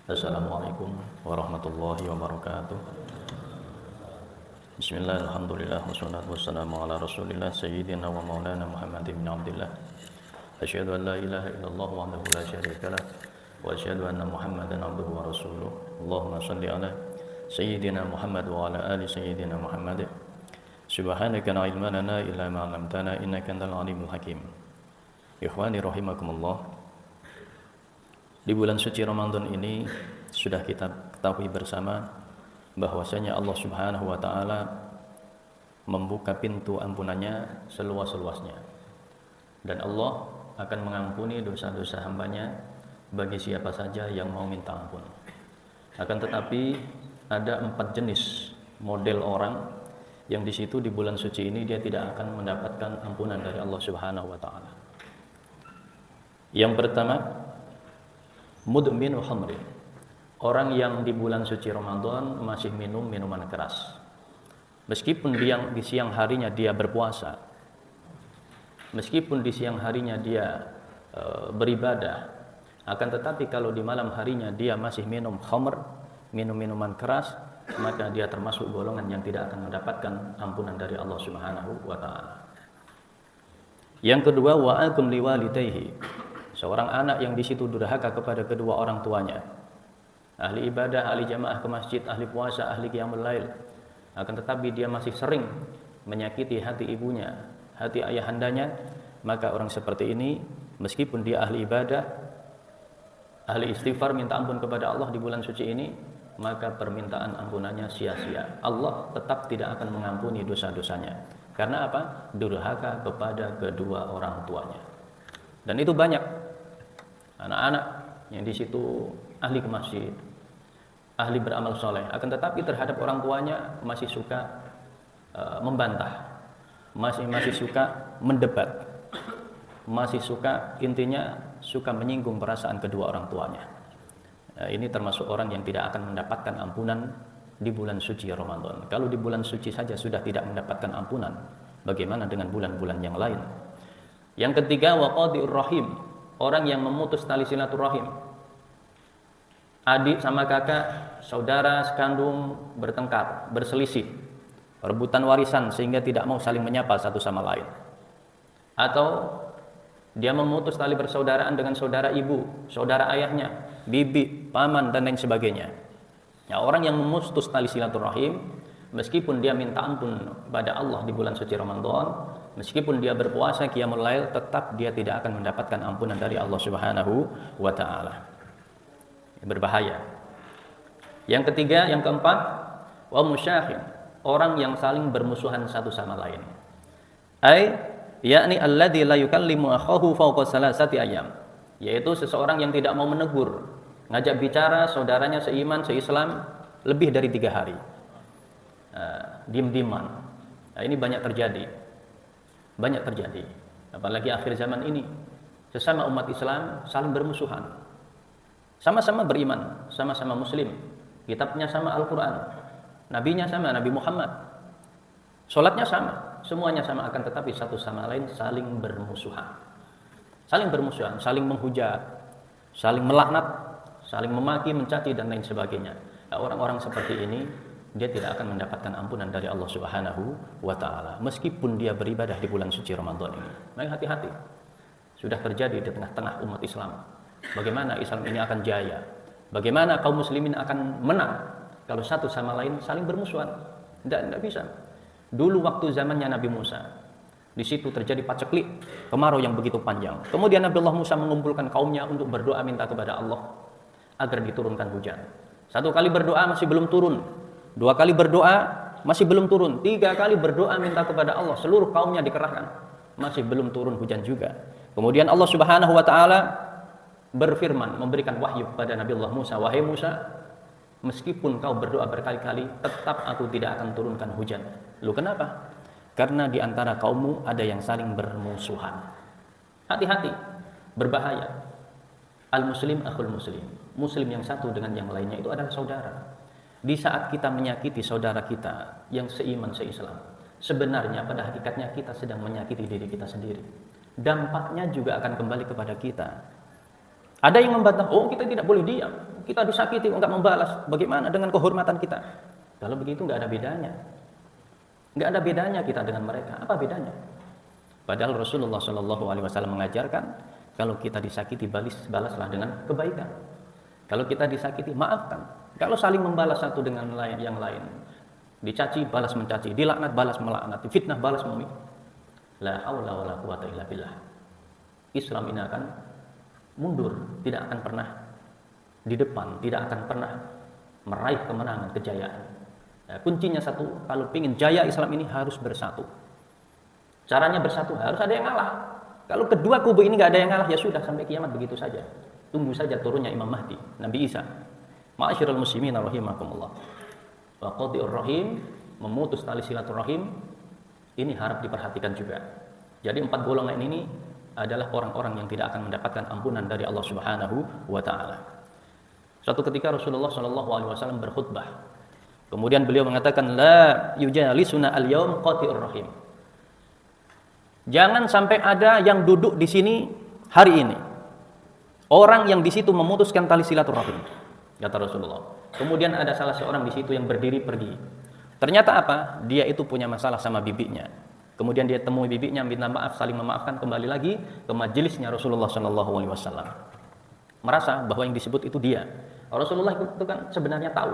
Assalamualaikum warahmatullahi wabarakatuh. Bismillah, alhamdulillah, wassalatu wassalamu ala rasulillah sayyidina wa maulana Muhammad ibn Abdillah. Asyhadu an la ilaha illallah wahdahu la syarika lah wa asyhadu anna Muhammadan abduhu wa rasuluh. Allahumma shalli ala sayyidina Muhammad wa ala ali sayyidina Muhammad. Subhanaka la ilma lana illa ma 'allamtana innaka antal alimul hakim. Ikhwani rahimakumullah. Di bulan suci Ramadan ini sudah kita ketahui bersama bahwasanya Allah Subhanahu wa taala membuka pintu ampunannya seluas-luasnya. Dan Allah akan mengampuni dosa-dosa hambanya bagi siapa saja yang mau minta ampun. Akan tetapi ada 4 jenis model orang yang di situ di bulan suci ini dia tidak akan mendapatkan ampunan dari Allah Subhanahu wa taala. Yang pertama, mudminu khamrin, orang yang di bulan suci Ramadan masih minum minuman keras. Meskipun di siang harinya dia berpuasa, meskipun di siang harinya dia beribadah, akan tetapi kalau di malam harinya dia masih minum khamr, minum minuman keras, maka dia termasuk golongan yang tidak akan mendapatkan ampunan dari Allah Subhanahu wa taala. Yang kedua, wa'akum liwalidayhi, seorang anak yang di situ durhaka kepada kedua orang tuanya. Ahli ibadah, ahli jamaah ke masjid, ahli puasa, ahli qiyamul lail. Akan tetapi dia masih sering menyakiti hati ibunya, hati ayahandanya, maka orang seperti ini meskipun dia ahli ibadah, ahli istighfar, minta ampun kepada Allah di bulan suci ini, maka permintaan ampunannya sia-sia. Allah tetap tidak akan mengampuni dosa-dosanya. Karena apa? Durhaka kepada kedua orang tuanya. Dan itu banyak anak-anak yang di situ ahli ke masjid, ahli beramal soleh, akan tetapi terhadap orang tuanya masih suka membantah, masih suka mendebat, masih suka, intinya suka menyinggung perasaan kedua orang tuanya. Ini termasuk orang yang tidak akan mendapatkan ampunan di bulan suci Ramadan. Kalau di bulan suci saja sudah tidak mendapatkan ampunan, bagaimana dengan bulan-bulan yang lain? Yang ketiga, waqadi'ur rahim, orang yang memutus tali silaturahim. Adik sama kakak, saudara sekandung bertengkar, berselisih, rebutan warisan sehingga tidak mau saling menyapa satu sama lain. Atau dia memutus tali persaudaraan dengan saudara ibu, saudara ayahnya, bibi, paman dan lain sebagainya. Ya, orang yang memutus tali silaturahim, meskipun dia minta ampun pada Allah di bulan suci Ramadan, meskipun dia berpuasa qiyamul lail, tetap dia tidak akan mendapatkan ampunan dari Allah Subhanahu wa taala. Berbahaya. Yang ketiga, yang keempat, wa musyahid, orang yang saling bermusuhan satu sama lain. Yakni alladzi la yukallimu akhahu fawqa salasati ayyam, yaitu seseorang yang tidak mau menegur, ngajak bicara saudaranya seiman, seislam lebih dari 3 hari. Diam-diaman. Nah, ini banyak terjadi, apalagi akhir zaman ini. Sesama umat Islam saling bermusuhan, sama-sama beriman, sama-sama muslim, kitabnya sama Al-Quran, nabinya sama, Nabi Muhammad, sholatnya sama, semuanya sama, akan tetapi satu sama lain saling bermusuhan, saling menghujat, saling melaknat, saling memaki, mencaci dan lain sebagainya. Nah, orang-orang seperti ini dia tidak akan mendapatkan ampunan dari Allah Subhanahu wa taala meskipun dia beribadah di bulan suci Ramadan ini. Maka hati-hati. Sudah terjadi di tengah-tengah umat Islam. Bagaimana Islam ini akan jaya? Bagaimana kaum muslimin akan menang kalau satu sama lain saling bermusuhan? Tidak bisa. Dulu waktu zamannya Nabi Musa, di situ terjadi paceklik, kemarau yang begitu panjang. Kemudian Nabi Allah Musa mengumpulkan kaumnya untuk berdoa minta kepada Allah agar diturunkan hujan. 1 kali berdoa masih belum turun. 2 kali berdoa masih belum turun. 3 kali berdoa minta kepada Allah, seluruh kaumnya dikerahkan, masih belum turun hujan juga. Kemudian Allah Subhanahu wa taala berfirman, memberikan wahyu kepada Nabi Allah Musa, wahai Musa, meskipun kau berdoa berkali-kali, tetap aku tidak akan turunkan hujan. Lu kenapa? Karena di antara kaummu ada yang saling bermusuhan. Hati-hati, berbahaya. Al-muslim akhul muslim. Muslim yang satu dengan yang lainnya itu adalah saudara. Di saat kita menyakiti saudara kita yang seiman, seislam, sebenarnya pada hakikatnya kita sedang menyakiti diri kita sendiri. Dampaknya juga akan kembali kepada kita. Ada yang membantah, oh kita tidak boleh diam. Kita disakiti enggak membalas. Bagaimana dengan kehormatan kita? Kalau begitu enggak ada bedanya. Enggak ada bedanya kita dengan mereka. Apa bedanya? Padahal Rasulullah Shallallahu Alaihi Wasallam mengajarkan kalau kita disakiti balaslah dengan kebaikan. Kalau kita disakiti maafkan. Kalau saling membalas satu dengan yang lain, dicaci balas mencaci, dilaknat balas melaknat, fitnah balas memfitnah. La haula wala quwata illa billah. Islam ini akan mundur, tidak akan pernah di depan, tidak akan pernah meraih kemenangan, kejayaan. Ya, kuncinya satu, kalau ingin jaya Islam ini harus bersatu. Caranya bersatu, harus ada yang ngalah. Kalau kedua kubu ini nggak ada yang ngalah, ya sudah sampai kiamat begitu saja. Tunggu saja turunnya Imam Mahdi, Nabi Isa. Ma'asyiral muslimin rahimakumullah. Wa qati'ur rahim, memutus tali silaturahim, ini harap diperhatikan juga. Jadi 4 golongan ini adalah orang-orang yang tidak akan mendapatkan ampunan dari Allah Subhanahu wa taala. Suatu ketika Rasulullah Shallallahu alaihi wasallam berkhutbah. Kemudian beliau mengatakan la yujalisuna al-yaum qati'ur rahim. Jangan sampai ada yang duduk di sini hari ini orang yang di situ memutuskan tali silaturahim, kata Rasulullah. Kemudian ada salah seorang di situ yang berdiri pergi. Ternyata apa? Dia itu punya masalah sama bibinya. Kemudian dia temui bibinya, minta maaf, saling memaafkan, kembali lagi ke majelisnya Rasulullah Shallallahu Alaihi Wasallam. Merasa bahwa yang disebut itu dia. Rasulullah itu kan sebenarnya tahu,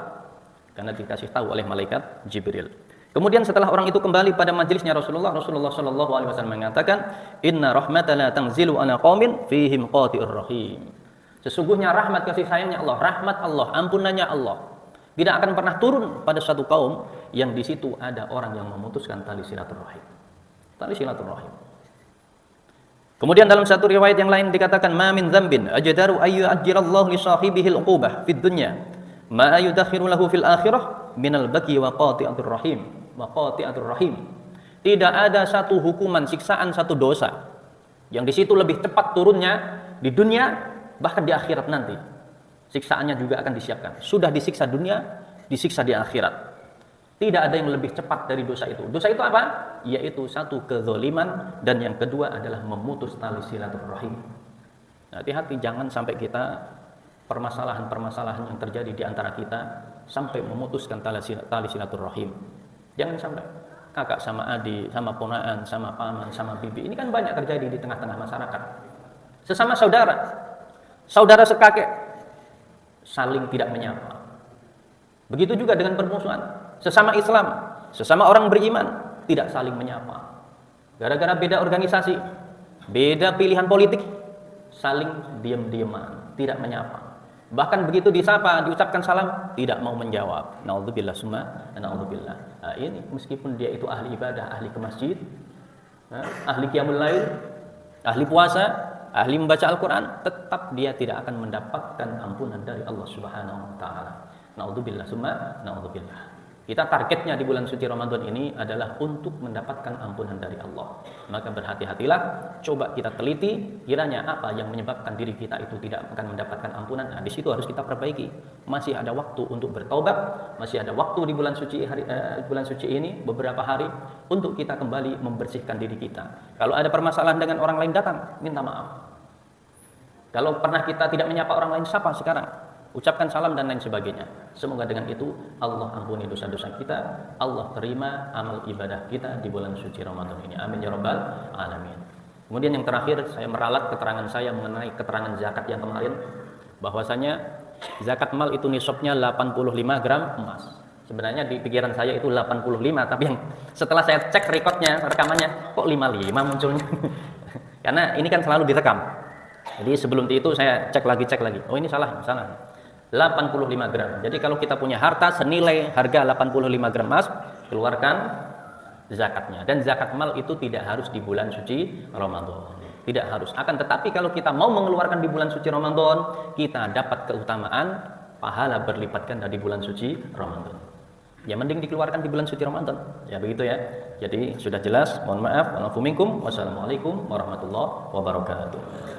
karena dikasih tahu oleh malaikat Jibril. Kemudian setelah orang itu kembali pada majelisnya Rasulullah Shallallahu Alaihi Wasallam mengatakan, Inna rahmatana tanzilu ala qaumin fihim qati'ur rahim. Sesungguhnya rahmat kasih sayangnya Allah, rahmat Allah, ampunannya Allah tidak akan pernah turun pada satu kaum yang di situ ada orang yang memutuskan tali silaturahim. Tali silaturahim. Kemudian dalam satu riwayat yang lain dikatakan, ma min dzambin ajdaru ayyu ajirallahu li sahibihi al-uqubah fid dunya ma yudakhiru lahu fil akhirah minal baki wa qati'atur rahim. Tidak ada satu hukuman, siksaan, satu dosa yang di situ lebih cepat turunnya di dunia, bahkan di akhirat nanti. Siksaannya juga akan disiapkan. Sudah disiksa dunia, disiksa di akhirat. Tidak ada yang lebih cepat dari dosa itu. Dosa itu apa? Yaitu satu, kezaliman, dan yang kedua adalah memutus tali silaturahim. Hati-hati jangan sampai kita permasalahan-permasalahan yang terjadi di antara kita sampai memutuskan tali silaturahim. Jangan sampai kakak sama adik, sama ponaan, sama paman, sama bibi. Ini kan banyak terjadi di tengah-tengah masyarakat. Sesama saudara, saudara sekakek, saling tidak menyapa. Begitu juga dengan permusuhan. Sesama Islam, sesama orang beriman, tidak saling menyapa. Gara-gara beda organisasi, beda pilihan politik, saling diam-diaman, tidak menyapa. Bahkan begitu disapa, diucapkan salam, tidak mau menjawab. Naudzubillah summa naudzubillah. Nah, ini meskipun dia itu ahli ibadah, ahli ke masjid, ahli qiyamul lail, ahli puasa, ahli membaca Al-Quran, tetap dia tidak akan mendapatkan ampunan dari Allah Subhanahu wa taala. Naudzubillah summa naudzubillah. Kita targetnya di bulan suci Ramadan ini adalah untuk mendapatkan ampunan dari Allah. Maka berhati-hatilah, coba kita teliti kiranya apa yang menyebabkan diri kita itu tidak akan mendapatkan ampunan. Nah, di situ harus kita perbaiki. Masih ada waktu untuk bertaubat, masih ada waktu di bulan suci ini beberapa hari untuk kita kembali membersihkan diri kita. Kalau ada permasalahan dengan orang lain, datang minta maaf. Kalau pernah kita tidak menyapa orang lain, sapa sekarang. Ucapkan salam dan lain sebagainya. Semoga dengan itu Allah ampuni dosa-dosa kita, Allah terima amal ibadah kita di bulan suci Ramadan ini. Amin ya rabbal alamin. Kemudian yang terakhir, saya meralat keterangan saya mengenai keterangan zakat yang kemarin, bahwasanya zakat mal itu nisabnya 85 gram emas. Sebenarnya di pikiran saya itu 85, tapi yang setelah saya cek rekodnya, rekamannya, kok 55 munculnya. Karena ini kan selalu direkam. Jadi sebelum itu saya cek lagi. Oh, ini salah. 85 gram. Jadi kalau kita punya harta senilai harga 85 gram emas, keluarkan zakatnya. Dan zakat mal itu tidak harus di bulan suci Ramadan. Tidak harus. Akan tetapi kalau kita mau mengeluarkan di bulan suci Ramadan, kita dapat keutamaan pahala berlipat ganda di bulan suci Ramadan. Ya mending dikeluarkan di bulan suci Ramadan. Ya begitu ya. Jadi sudah jelas. Mohon maaf. Wassalamualaikum warahmatullahi wabarakatuh.